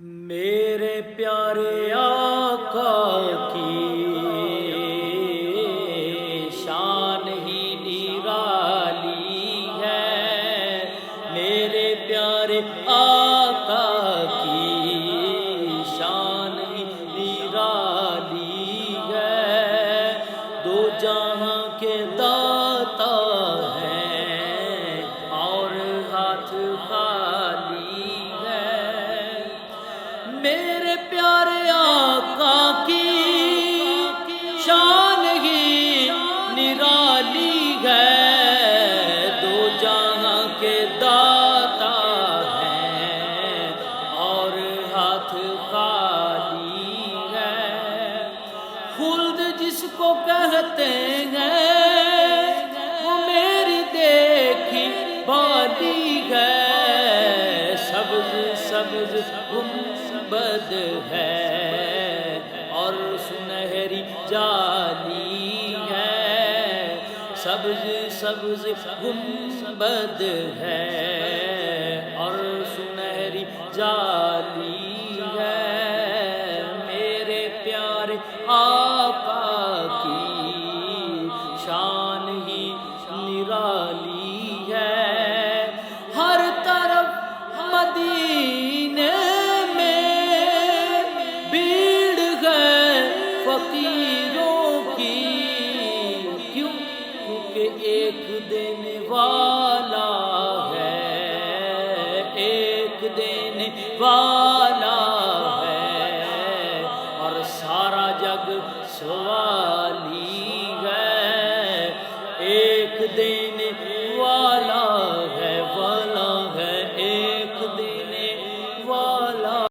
میرے پیارے آقا کی شان ہی نرالی ہے، میرے پیارے آقا کی شان ہی نرالی ہے، دو جہاں کے داتا ہیں اور ہاتھ خالی ہے۔ میرے پیارے آقا کی شان ہی نرالی ہے، دو جہاں کے داتا ہیں اور ہاتھ خالی ہے۔ خلد جس کو کہتے ہیں وہ میری دیکھی بالی ہے، سبز سبز گنبد ہے اور سنہری جالی ہے، سبز سبز گنبد ہے اور سنہری جالی ہے۔ میرے پیارے آقا کی شان ہی نرالی ہے، ہر طرف مدینے فقیروں کی، کیونکہ ایک دینے والا ہے، ایک دینے والا